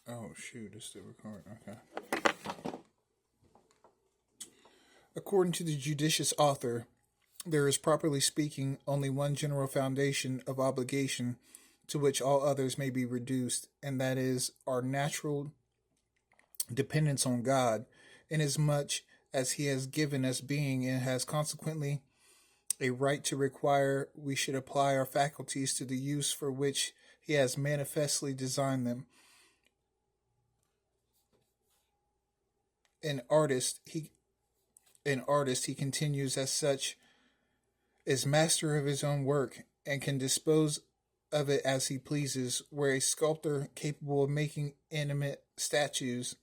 Oh shoot, it's still recording. Okay. According to the judicious author, there is properly speaking only one general foundation of obligation to which all others may be reduced, and that is our natural dependence on God, inasmuch as He has given us being and has consequently a right to require we should apply our faculties to the use for which He has manifestly designed them. An artist, he he continues as such is master of his own work and can dispose of it as he pleases, where a sculptor capable of making animate statues,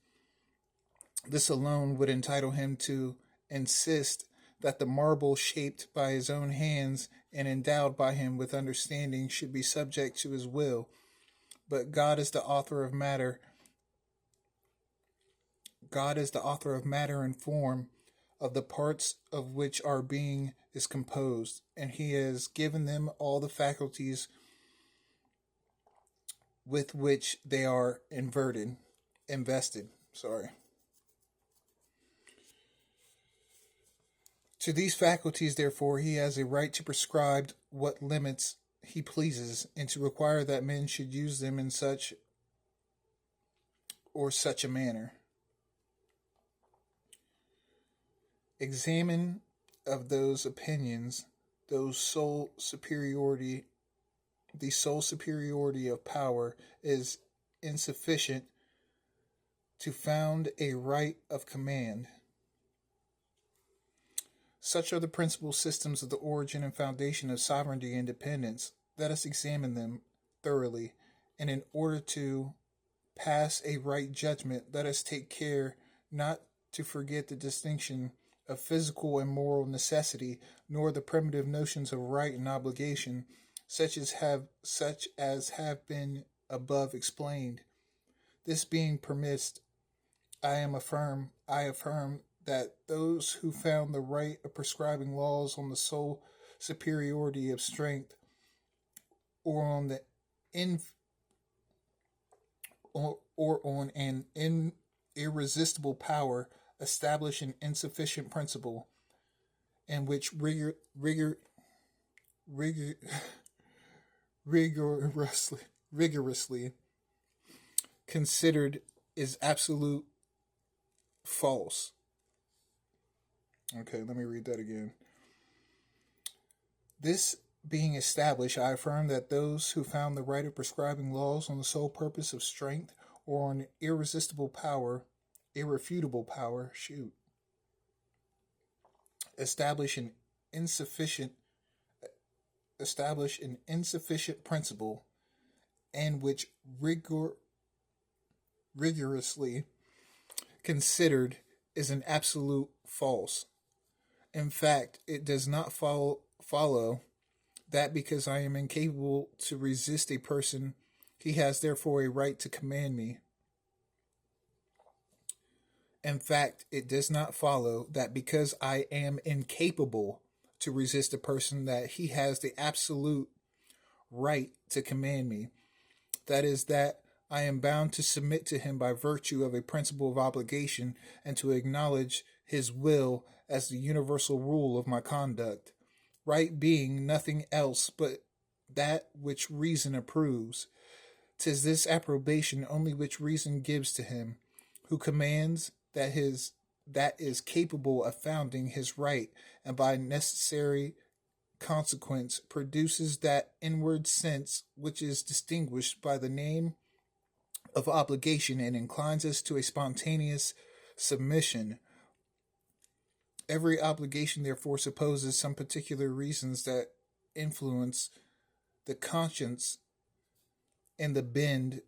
this alone would entitle him to insist that the marble shaped by his own hands and endowed by him with understanding should be subject to his will. But God is the author of matter and form, of the parts of which our being is composed, and He has given them all the faculties with which they are invested. Sorry. To these faculties, therefore, He has a right to prescribe what limits He pleases, and to require that men should use them in such or such a manner. Examine of those opinions, those sole superiority the sole superiority of power is insufficient to found a right of command. Such are the principal systems of the origin and foundation of sovereignty and independence. Let us examine them thoroughly, and in order to pass a right judgment, let us take care not to forget the distinction of physical and moral necessity, nor the primitive notions of right and obligation, such as have been above explained. This being permissed, I affirm that those who found the right of prescribing laws on the sole superiority of strength, or on the in or on an irresistible power, establish an insufficient principle, and which rigor, rigorously rigorously considered is absolute false. Okay, let me read that again. This being established, I affirm that those who found the right of prescribing laws on the sole purpose of strength, or on irrefutable power, establish an insufficient principle, and which rigorously considered is an absolute false. In fact, it does not follow that because I am incapable to resist a person, he has therefore a right to command me. In fact, it does not follow that because I am incapable to resist a person, that he has the absolute right to command me. That is, that I am bound to submit to him by virtue of a principle of obligation, and to acknowledge his will as the universal rule of my conduct. Right being nothing else but that which reason approves. 'Tis this approbation only which reason gives to him, who commands that is capable of founding his right, and by necessary consequence produces that inward sense which is distinguished by the name of obligation, and inclines us to a spontaneous submission. Every obligation, therefore, supposes some particular reasons that influence the conscience and the bend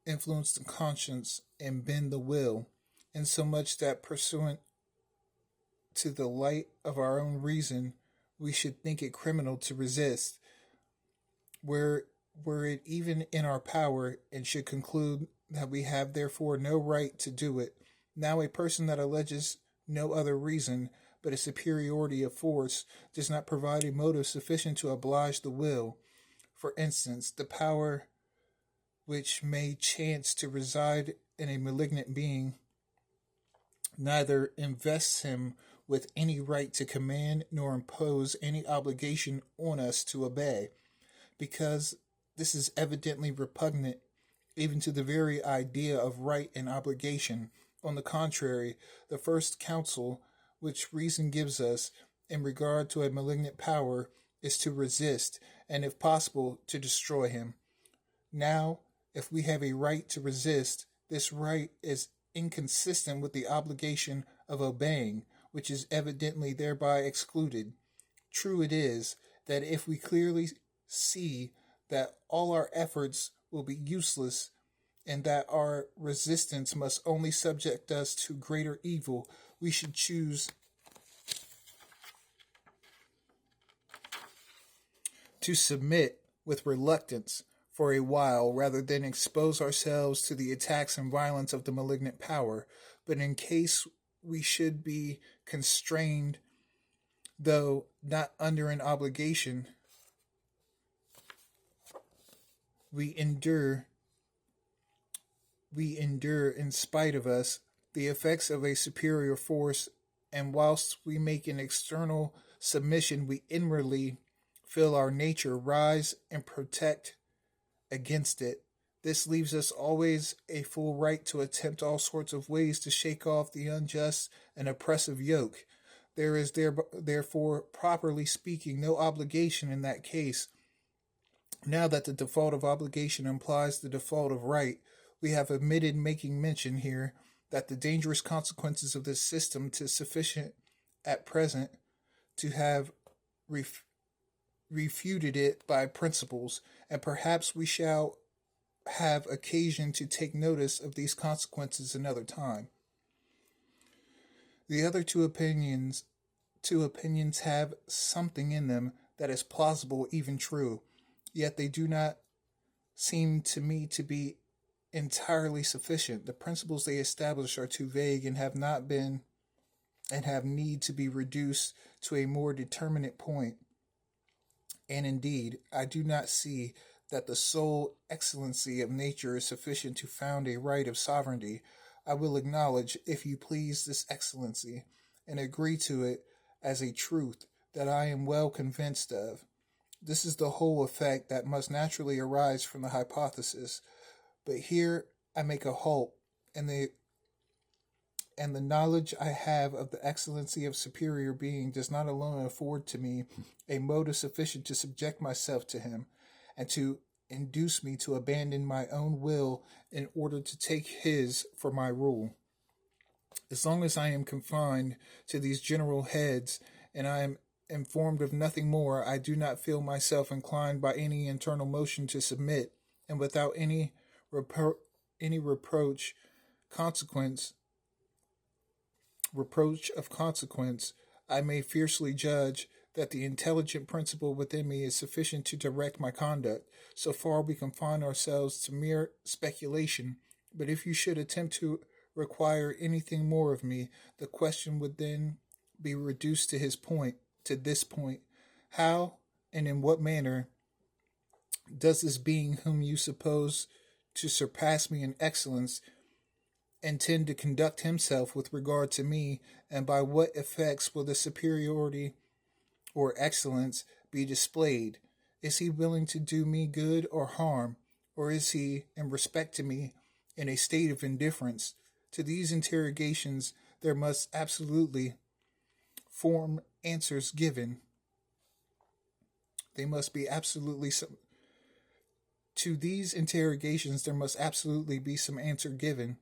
influence the conscience and bend the will, insomuch that pursuant to the light of our own reason, we should think it criminal to resist, were were it even in our power, and should conclude that we have therefore no right to do it. Now a person that alleges no other reason but a superiority of force does not provide a motive sufficient to oblige the will. For instance, the power which may chance to reside in a malignant being, neither invests him with any right to command nor impose any obligation on us to obey, because this is evidently repugnant even to the very idea of right and obligation. On the contrary, the first counsel which reason gives us in regard to a malignant power is to resist, and if possible, to destroy him. Now, if we have a right to resist, this right is inconsistent with the obligation of obeying, which is evidently thereby excluded. True it is that if we clearly see that all our efforts will be useless and that our resistance must only subject us to greater evil, we should choose to submit with reluctance for a while rather than expose ourselves to the attacks and violence of the malignant power. But in case we should be constrained, though not under an obligation, we endure we endure in spite of us the effects of a superior force, and whilst we make an external submission, we inwardly feel our nature rise and protect against it. This leaves us always a full right to attempt all sorts of ways to shake off the unjust and oppressive yoke. There is therefore, properly speaking, no obligation in that case. Now that the default of obligation implies the default of right, we have omitted making mention here that the dangerous consequences of this system is sufficient at present to have ref- refuted it by principles, and perhaps we shall have occasion to take notice of these consequences another time. The other two opinions have something in them that is plausible, even true, yet they do not seem to me to be entirely sufficient. The principles they establish are too vague and have not been and have need to be reduced to a more determinate point. And indeed, I do not see that the sole excellency of nature is sufficient to found a right of sovereignty. I will acknowledge, if you please, this excellency, and agree to it as a truth that I am well convinced of. This is the whole effect that must naturally arise from the hypothesis. But here I make a halt, and the knowledge I have of the excellency of superior being does not alone afford to me a motive sufficient to subject myself to him, and to induce me to abandon my own will in order to take his for my rule. As long as I am confined to these general heads, and I am informed of nothing more, I do not feel myself inclined by any internal motion to submit, and without any consequence reproach of consequence, I may fiercely judge that the intelligent principle within me is sufficient to direct my conduct. So far we confine ourselves to mere speculation, but if you should attempt to require anything more of me, the question would then be reduced to this point. How and in what manner does this being whom you suppose to surpass me in excellence intend to conduct himself with regard to me, and by what effects will the superiority or excellence be displayed? Is he willing to do me good or harm, or is he, in respect to me, in a state of indifference? To these interrogations there must absolutely form answers given. They must be absolutely some. To these interrogations there must absolutely be some answer given,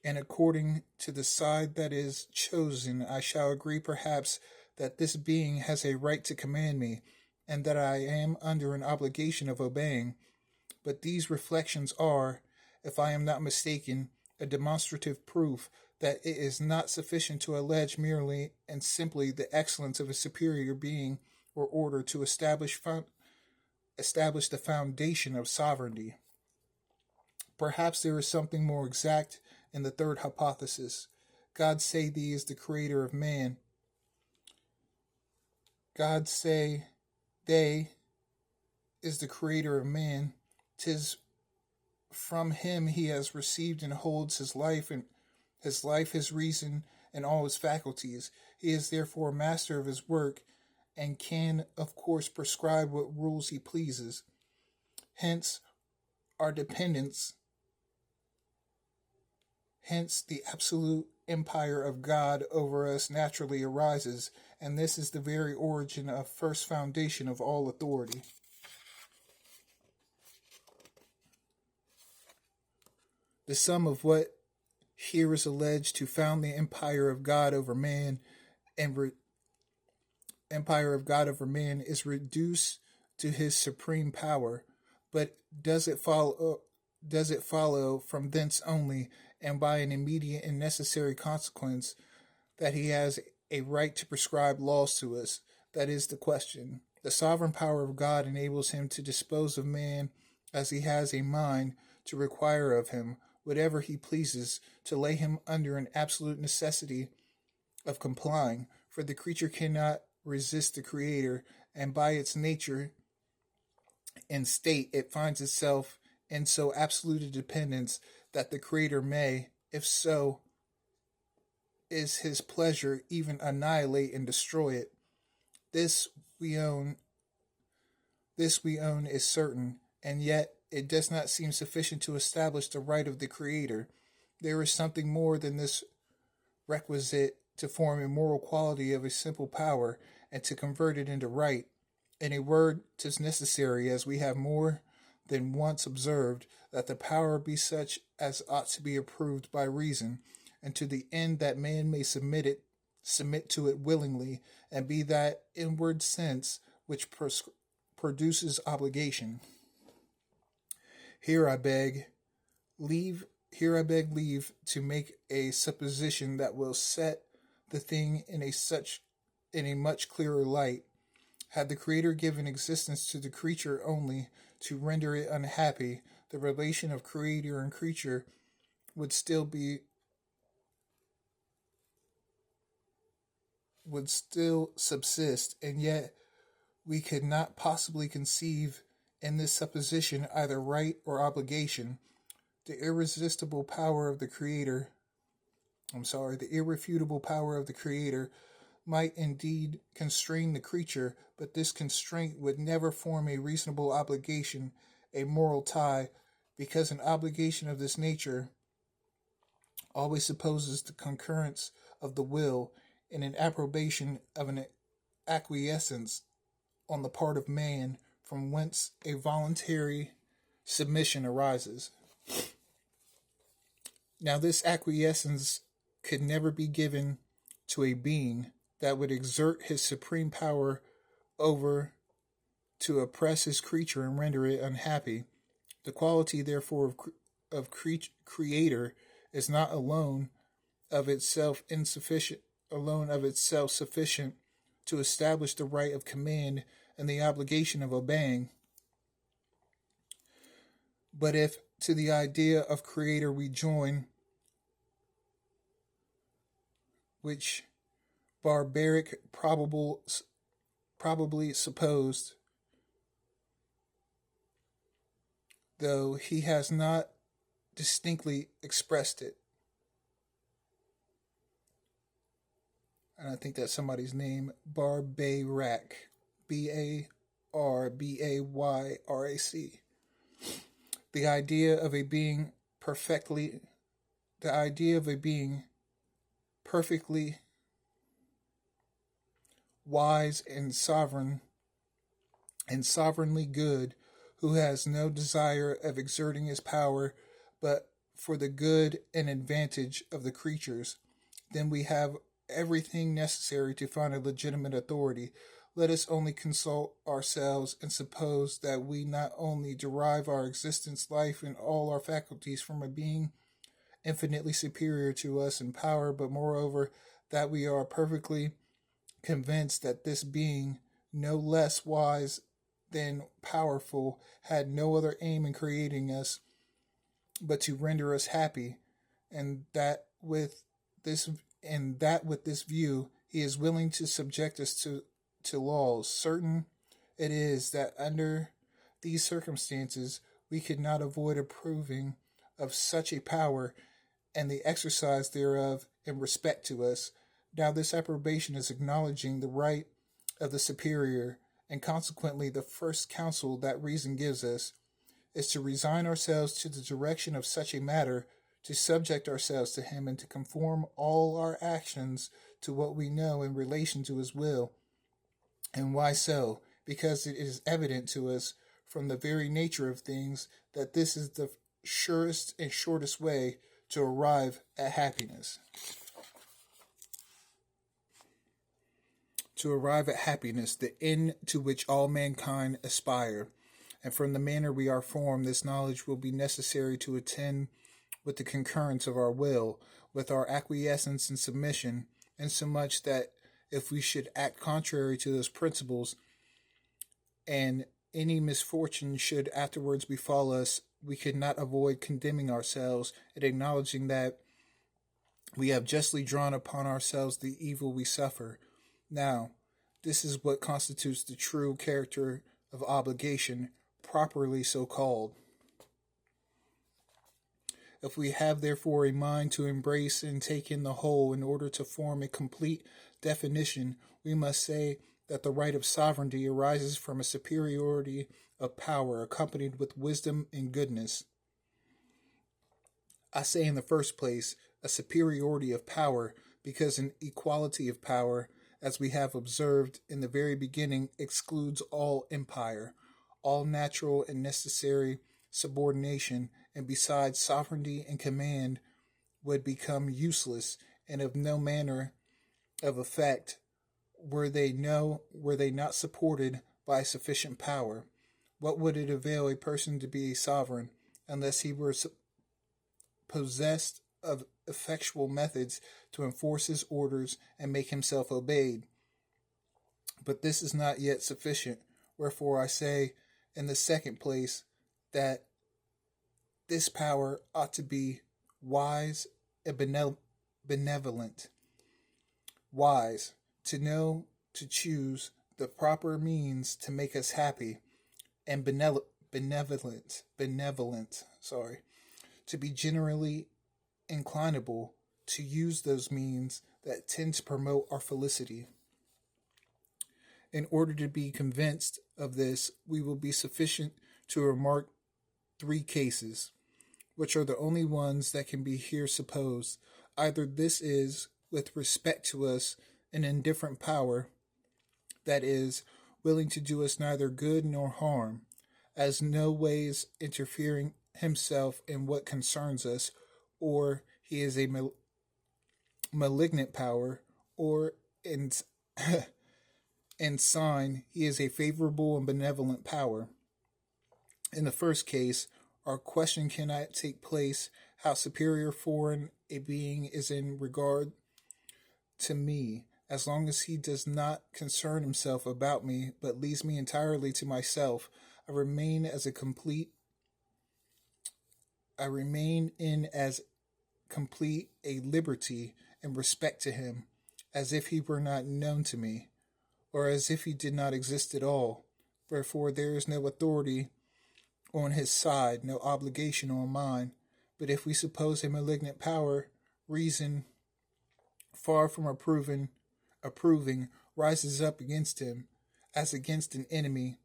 and according to the side that is chosen, I shall agree perhaps that this being has a right to command me, and that I am under an obligation of obeying. But these reflections are, if I am not mistaken, a demonstrative proof that it is not sufficient to allege merely and simply the excellence of a superior being or order to establish the foundation of sovereignty. Perhaps there is something more exact in the third hypothesis. God say thee is the creator of man. God say they is the creator of man. 'Tis from him he has received and holds his reason, and all his faculties. He is therefore master of his work, and can, of course, prescribe what rules he pleases. Hence, our dependence, hence, the absolute empire of God over us naturally arises, and this is the very origin of first foundation of all authority. The sum of what here is alleged to found the empire of God over man and empire of God over man is reduced to his supreme power. But does it follow? Does it follow from thence only, and by an immediate and necessary consequence, that he has a right to prescribe laws to us? That is the question. The sovereign power of God enables him to dispose of man as he has a mind to require of him whatever he pleases, to lay him under an absolute necessity of complying, for the creature cannot resist the Creator, and by its nature and state it finds itself in so absolute a dependence that the Creator may, if so is his pleasure, even annihilate and destroy it. This we own this we own is certain, and yet it does not seem sufficient to establish the right of the Creator. There is something more than this requisite to form a moral quality of a simple power, and to convert it into right. In a word, 'tis necessary, as we have more than once observed, that the power be such as ought to be approved by reason, and to the end that man may submit to it willingly, and be that inward sense which produces obligation. Here I beg leave to make a supposition that will set the thing in a much clearer light. Had the Creator given existence to the creature only to render it unhappy, the relation of Creator and creature would still be would still subsist, and yet we could not possibly conceive in this supposition either right or obligation. The irresistible power of the Creator the irrefutable power of the Creator might indeed constrain the creature, but this constraint would never form a reasonable obligation, a moral tie, because an obligation of this nature always supposes the concurrence of the will and an approbation of an acquiescence on the part of man, from whence a voluntary submission arises. Now, this acquiescence could never be given to a being that would exert his supreme power over to oppress his creature and render it unhappy. The quality, therefore, creator is not alone of itself sufficient to establish the right of command and the obligation of obeying. But if to the idea of creator we join, which barbaric probably supposed, though he has not distinctly expressed it. And I think that's somebody's name, Barbarac, Barbayrac. The idea of a being perfectly wise and sovereignly good, who has no desire of exerting his power but for the good and advantage of the creatures, then we have everything necessary to find a legitimate authority. Let us only consult ourselves and suppose that we not only derive our existence, life, and all our faculties from a being infinitely superior to us in power, but moreover that we are perfectly convinced that this being, no less wise than powerful, had no other aim in creating us but to render us happy, and that with this view he is willing to subject us to laws. Certain it is that under these circumstances we could not avoid approving of such a power and the exercise thereof in respect to us. Now, this approbation is acknowledging the right of the superior, and consequently, the first counsel that reason gives us is to resign ourselves to the direction of such a matter, to subject ourselves to him, and to conform all our actions to what we know in relation to his will. And why so? Because it is evident to us from the very nature of things that this is the surest and shortest way to arrive at happiness. To arrive at happiness, the end to which all mankind aspire. And from the manner we are formed, this knowledge will be necessary to attend with the concurrence of our will, with our acquiescence and submission, insomuch that if we should act contrary to those principles, and any misfortune should afterwards befall us, we could not avoid condemning ourselves and acknowledging that we have justly drawn upon ourselves the evil we suffer. Now, this is what constitutes the true character of obligation, properly so called. If we have therefore a mind to embrace and take in the whole in order to form a complete definition, we must say that the right of sovereignty arises from a superiority of power accompanied with wisdom and goodness. I say in the first place a superiority of power because an equality of power, as we have observed in the very beginning, excludes all empire, all natural and necessary subordination, and besides sovereignty and command would become useless and of no manner of effect were they not supported by sufficient power. What would it avail a person to be a sovereign unless he were possessed of effectual methods to enforce his orders and make himself obeyed? But this is not yet sufficient. Wherefore I say, in the second place, that this power ought to be wise and benevolent. Wise, to know to choose the proper means to make us happy, and benevolent, to be generally inclinable to use those means that tend to promote our felicity. In order to be convinced of this, we will be sufficient to remark three cases, which are the only ones that can be here supposed. Either this is, with respect to us, an indifferent power, that is, willing to do us neither good nor harm, as no ways interfering himself in what concerns us, or he is a malignant power, or in, in sign, he is a favorable and benevolent power. In the first case, our question cannot take place how superior foreign a being is in regard to me, as long as he does not concern himself about me, but leaves me entirely to myself. I remain as a complete I remain in as complete a liberty in respect to him, as if he were not known to me, or as if he did not exist at all. Wherefore there is no authority on his side, no obligation on mine. But if we suppose a malignant power, reason, far from approving, rises up against him, as against an enemy,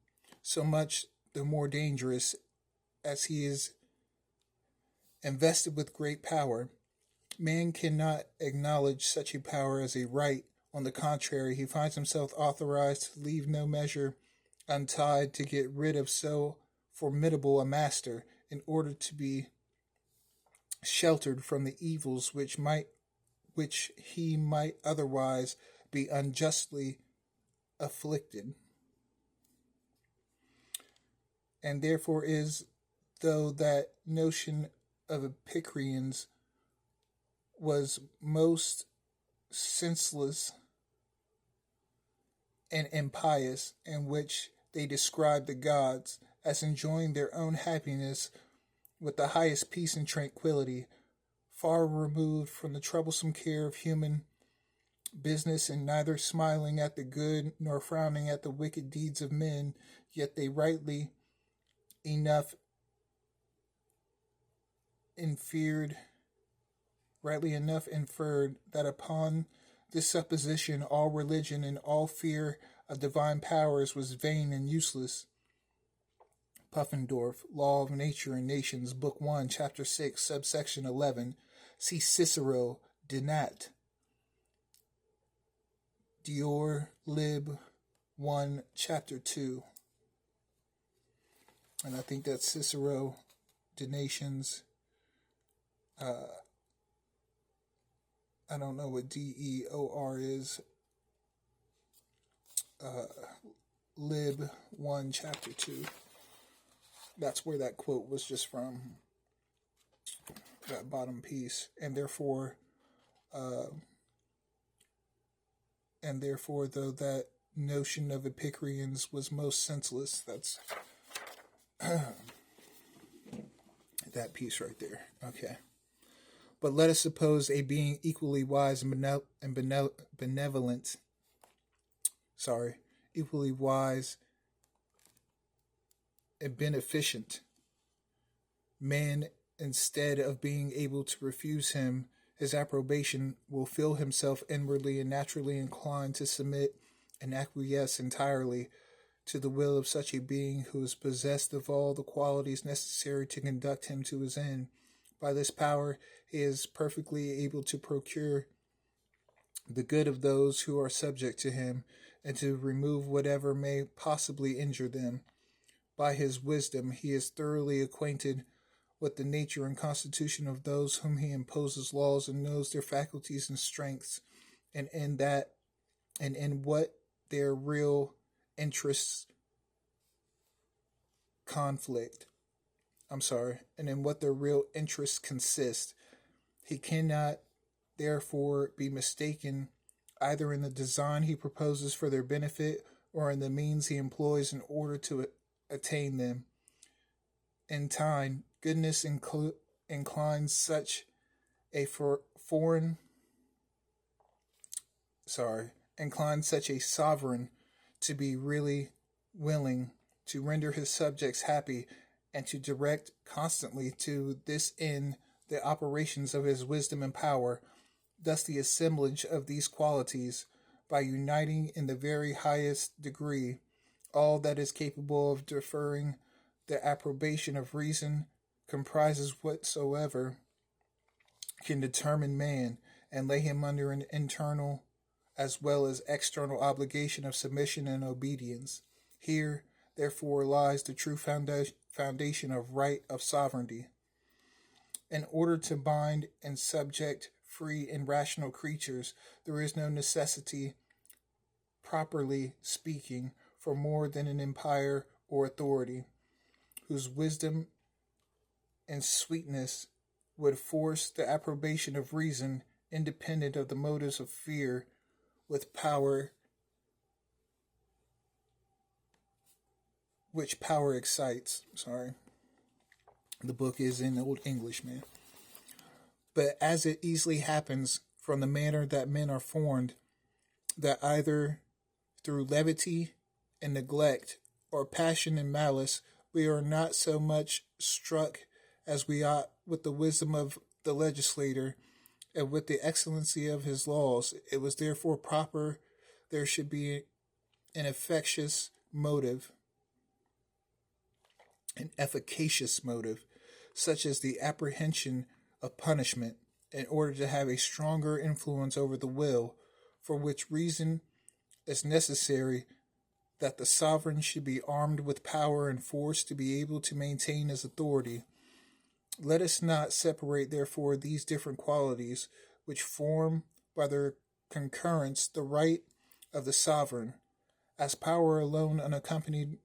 so much the more dangerous, as he is invested with great power. Man cannot acknowledge such a power as a right. On the contrary, he finds himself authorized to leave no measure untied to get rid of so formidable a master, in order to be sheltered from the evils which he might otherwise be unjustly afflicted. And therefore is, though that notion of Epicureans was most senseless and impious, in which they described the gods as enjoying their own happiness with the highest peace and tranquility, far removed from the troublesome care of human business, and neither smiling at the good nor frowning at the wicked deeds of men, yet they rightly enough inferred, rightly enough inferred, that upon this supposition all religion and all fear of divine powers was vain and useless. Puffendorf, Law of Nature and Nations, Book 1, Chapter 6, Subsection 11. See Cicero, Dinat, C.L.i.m B 1, Chapter 2. And I think that's Cicero, De Nations. I don't know what DEOR is. Lib 1, Chapter 2. That's where that quote was just from, that bottom piece. And therefore, though that notion of Epicureans was most senseless, that's that piece right there. Okay. But let us suppose a being equally wise and benevolent, equally wise and beneficent, man, instead of being able to refuse him his approbation, will feel himself inwardly and naturally inclined to submit and acquiesce entirely to the will of such a being who is possessed of all the qualities necessary to conduct him to his end. By this power, he is perfectly able to procure the good of those who are subject to him, and to remove whatever may possibly injure them. By his wisdom, he is thoroughly acquainted with the nature and constitution of those whom he imposes laws, and knows their faculties and strengths, and in what their real interests conflict. And in what their real interests consist. He cannot therefore be mistaken either in the design he proposes for their benefit, or in the means he employs in order to attain them. In time, goodness inclines such a foreign inclines such a sovereign to be really willing to render his subjects happy, and to direct constantly to this end the operations of his wisdom and power. Thus the assemblage of these qualities, by uniting in the very highest degree all that is capable of deferring the approbation of reason, comprises whatsoever can determine man, and lay him under an internal as well as external obligation of submission and obedience. Here, therefore, lies the true foundation of right of sovereignty. In order to bind and subject free and rational creatures, there is no necessity, properly speaking, for more than an empire or authority, whose wisdom and sweetness would force the approbation of reason, independent of the motives of fear, with power which power excites. The book is in Old English, man. But as it easily happens from the manner that men are formed, that either through levity and neglect, or passion and malice, we are not so much struck as we ought with the wisdom of the legislator, and with the excellency of his laws, it was therefore proper there should be an efficacious motive, such as the apprehension of punishment, in order to have a stronger influence over the will, for which reason is necessary that the sovereign should be armed with power and force to be able to maintain his authority. Let us not separate, therefore, these different qualities, which form by their concurrence the right of the sovereign, as power alone unaccompanied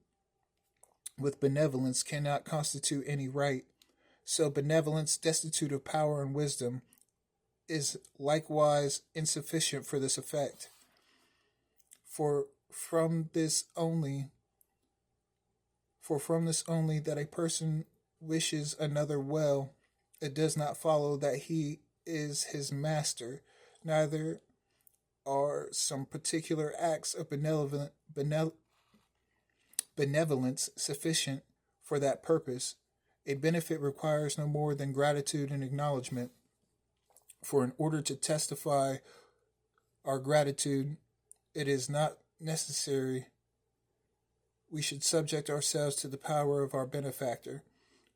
with benevolence cannot constitute any right, so benevolence destitute of power and wisdom is likewise insufficient for this effect. For from this only that a person wishes another well, it does not follow that he is his master, neither are some particular acts of benevolence sufficient for that purpose. A benefit requires no more than gratitude and acknowledgement, for in order to testify our gratitude, it is not necessary we should subject ourselves to the power of our benefactor.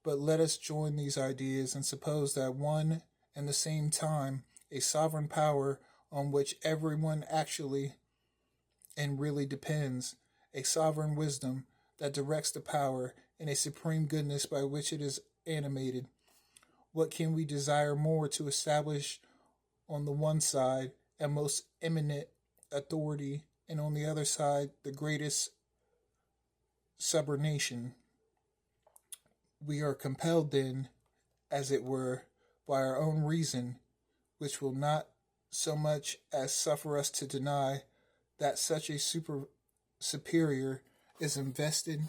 But let us join these ideas and suppose that one and the same time a sovereign power on which everyone actually and really depends, a sovereign wisdom that directs the power, and a supreme goodness by which it is animated. What can we desire more to establish on the one side a most eminent authority, and on the other side the greatest subordination? We are compelled then, as it were, by our own reason, which will not so much as suffer us to deny that such a superior is invested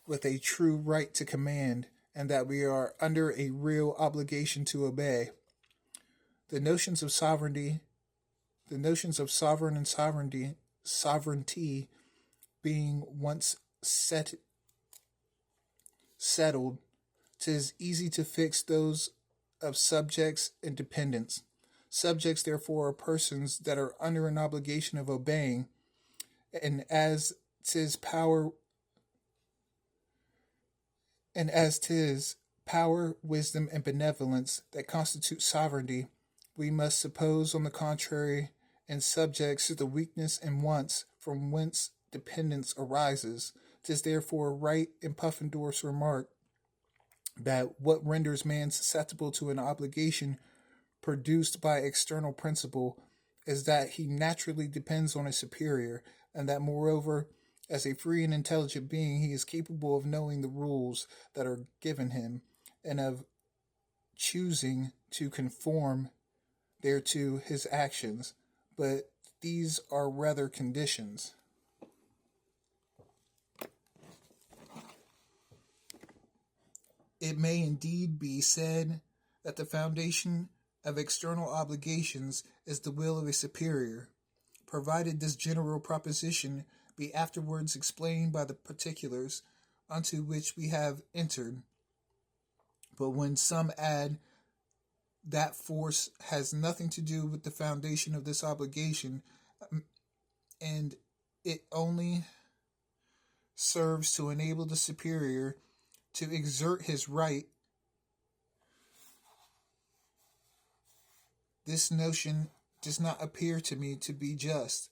with a true right to command, and that we are under a real obligation to obey. The notions of sovereignty, the notions of sovereign and sovereignty being once settled, 'tis easy to fix those of subjects and dependents. Subjects, therefore, are persons that are under an obligation of obeying, and as 'tis power, and as 'tis power, wisdom, and benevolence that constitute sovereignty, we must suppose, on the contrary, in subjects the weakness and wants from whence dependence arises. 'Tis therefore right in Puffendorf's remark that what renders man susceptible to an obligation produced by external principle is that he naturally depends on a superior, and that moreover, as a free and intelligent being, he is capable of knowing the rules that are given him, and of choosing to conform thereto his actions. But these are rather conditions. It may indeed be said that the foundation of external obligations is the will of a superior, provided this general proposition be afterwards explained by the particulars unto which we have entered. But when some add that force has nothing to do with the foundation of this obligation, and it only serves to enable the superior to exert his right, this notion does not appear to me to be just,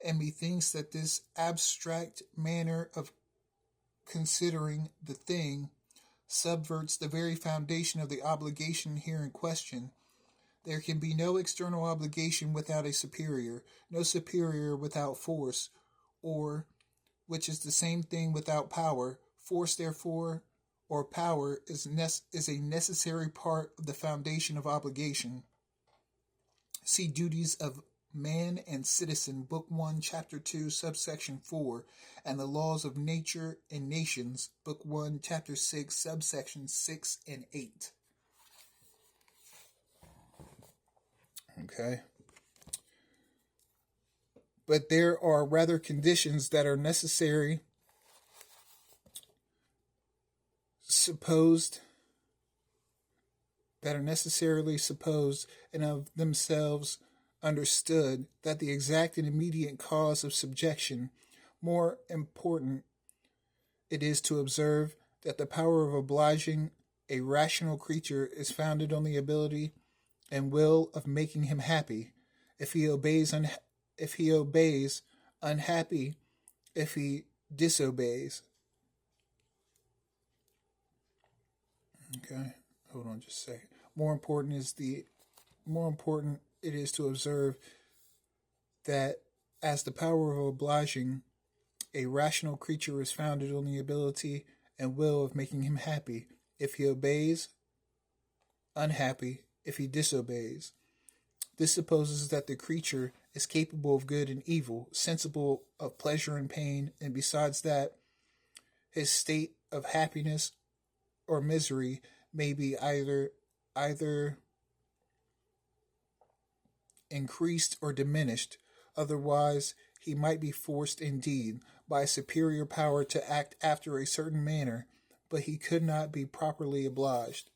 and methinks that this abstract manner of considering the thing subverts the very foundation of the obligation here in question. There can be no external obligation without a superior, no superior without force, or, which is the same thing, without power. Force, therefore, or power is a necessary part of the foundation of obligation. See Duties of Man and Citizen, Book 1, Chapter 2, Subsection 4, and the Laws of Nature and Nations, Book 1, Chapter 6, Subsections 6 and 8. Okay. But there are rather conditions that are supposed that are necessarily supposed and of themselves understood, that the exact and immediate cause of subjection. More important it is to observe that the power of obliging a rational creature is founded on the ability and will of making him happy. If he obeys, unhappy. If he disobeys. Okay, hold on just a second. More important it is to observe that as the power of obliging a rational creature is founded on the ability and will of making him happy. If he obeys, unhappy. If he disobeys. This supposes that the creature is capable of good and evil, sensible of pleasure and pain, and besides that, his state of happiness or misery may be either increased or diminished. Otherwise, He might be forced indeed by a superior power to act after a certain manner, but he could not be properly obliged.